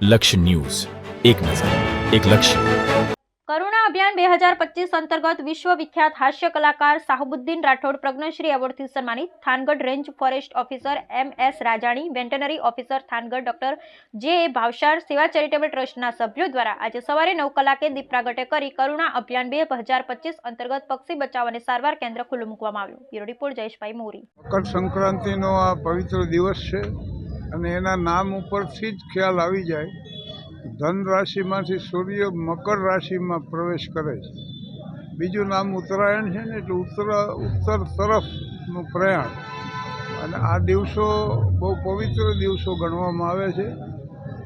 લક્ષ્ય ન્યૂઝ, એક નજર, એક લક્ષ્ય. કરુણા અભિયાન 2025 અંતર્ગત વિશ્વવિખ્યાત હાસ્ય કલાકાર શાહબુદ્દીન રાઠોડ પદ્મશ્રી એવોર્ડથી સન્માનિત. Thangadh range forest officer MS Rajali, veterinary officer Thangadh doctor JA Bhavsar સેવા ચેરિટેબલ ટ્રસ્ટના સભ્યો દ્વારા આજે સવારે 9 કલાકે દીપ પ્રાગટ્ય કરી કરુણા અભિયાન 2025 અંતર્ગત પક્ષી બચાવ અને સારવાર કેન્દ્ર ખુલ્લું મૂકવામાં આવ્યું. બ્યુરો રિપોર્ટ જયેશભાઈ મોરી. મકર સંક્રાંતિનો આ પવિત્ર દિવસ છે અને એના નામ ઉપરથી જ ખ્યાલ આવી જાય. ધન રાશિમાંથી સૂર્ય મકર રાશિમાં પ્રવેશ કરે છે. બીજું નામ ઉત્તરાયણ છે ને, એટલે ઉત્તર તરફનું પ્રયાણ. અને આ દિવસો બહુ પવિત્ર દિવસો ગણવામાં આવે છે.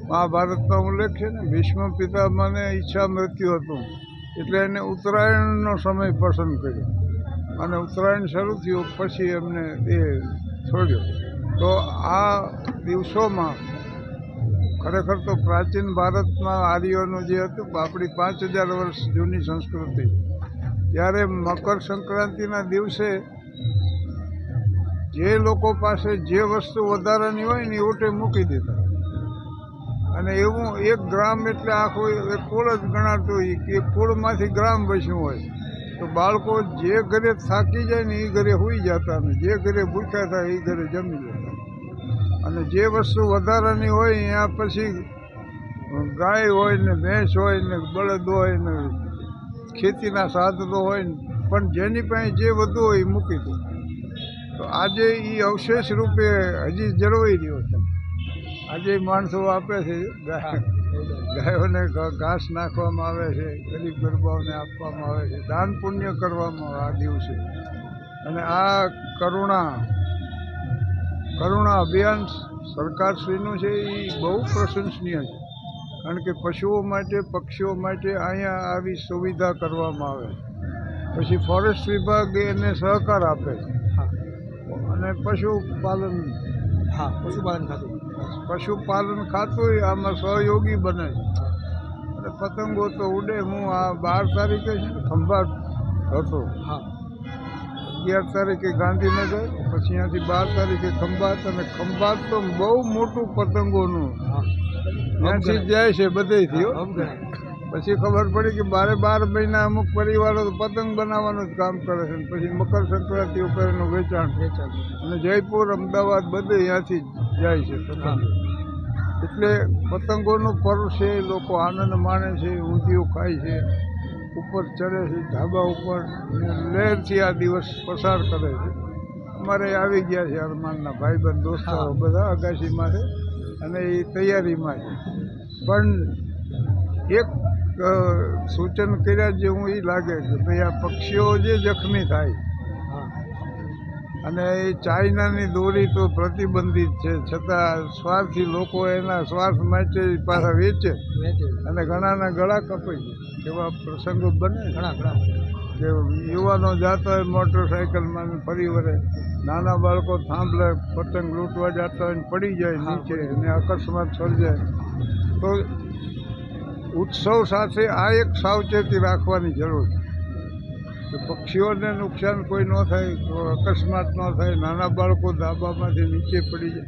મહાભારતમાં ઉલ્લેખ છે ને, ભીષ્મ પિતામહને ઈચ્છા મૃત્યુ હતું એટલે એને ઉત્તરાયણનો સમય પસંદ કર્યો અને ઉત્તરાયણ શરૂ થયું પછી એમને એ છોડ્યો. તો આ દિવસોમાં ખરેખર તો પ્રાચીન ભારતમાં આર્યોનું જે હતું, આપણી 5000 વર્ષ જૂની સંસ્કૃતિ, ત્યારે મકર સંક્રાંતિના દિવસે જે લોકો પાસે જે વસ્તુ વધારાની હોય ને એ ઓટે મૂકી દેતા. અને એવું 1 ગ્રામ એટલે આખું એક કુળ જ ગણાતું હોય કે કુળમાંથી ગ્રામ બચ્યું હોય. તો બાળકો જે ઘરે થાકી જાય ને એ ઘરે સૂઈ જતા અને જે ઘરે ભૂખ્યા હતા એ ઘરે જમી લેતા. અને જે વસ્તુ વધારાની હોય ત્યાં પછી ગાય હોય ને ભેંસ હોય ને બળદ હોય ને ખેતીના સાધનો હોય ને, પણ જેની પાસે જે વધુ હોય એ મૂકી દે. તો આજે એ અવશેષ રૂપે હજી જળવાઈ રહ્યો છે. આજે માણસો આપે છે, ગાયોને ઘાસ નાખવામાં આવે છે, ગરીબ ગરબાઓને આપવામાં આવે છે, દાન પુણ્ય કરવામાં આવે આ દિવસે. અને આ કરુણા અભિયાન સરકારશ્રીનું છે એ બહુ પ્રશંસનીય છે. કારણ કે પશુઓ માટે, પક્ષીઓ માટે અહીંયા આવી સુવિધા કરવામાં આવે. પછી ફોરેસ્ટ વિભાગ એને સહકાર આપે છે. અને પશુપાલન ખાતું આમાં સહયોગી બને છે. અને પતંગો તો ઉડે. હું આ 12 તારીખે ખંભાત હતો, 11 તારીખે ગાંધીનગર, પછી અહીંયાથી 12 તારીખે ખંભાત. અને ખંભાત તો બહુ મોટું પતંગોનું ત્યાંથી જાય છે બધેથી. પછી ખબર પડી કે 12 મહિના અમુક પરિવારો પતંગ બનાવવાનું જ કામ કરે છે. પછી મકર સંક્રાંતિ ઉપર એનું વેચાણ. અને જયપુર, અમદાવાદ બધે અહીંયાથી જાય છે પતંગ. એટલે પતંગોનું પર્વ છે, લોકો આનંદ માણે છે, ઊંધિયું ખાય છે, ઉપર ચડે છે ધાબા ઉપર, લહેરથી આ દિવસ પસાર કરે છે. અમારે આવી ગયા છે અરમાનના ભાઈબંધ દોસ્તારો બધા અગાશીમાં છે અને એ તૈયારીમાં છે. પણ એક સૂચન કર્યા જેવું એ લાગે કે ભાઈ આ પક્ષીઓ જે જખમી થાય, અને એ ચાઇનાની દોરી તો પ્રતિબંધિત છે, છતાં સ્વાર્થી લોકો એના સ્વાર્થ માટે પાછા વેચે અને ઘણાના ગળા કપાઈ જાય. એવા પ્રસંગો બને ઘણા કે યુવાનો જતા હોય મોટરસાઇકલમાં ફરી વળે, નાના બાળકો થાંભલે પતંગ લૂંટવા જતા હોય ને પડી જાય નીચે અને અકસ્માત સર્જાય. તો ઉત્સવ સાથે આ એક સાવચેતી રાખવાની જરૂર છે કે પક્ષીઓને નુકસાન કોઈ ન થાય, અકસ્માત ન થાય, નાના બાળકો ધાબામાંથી નીચે પડી જાય.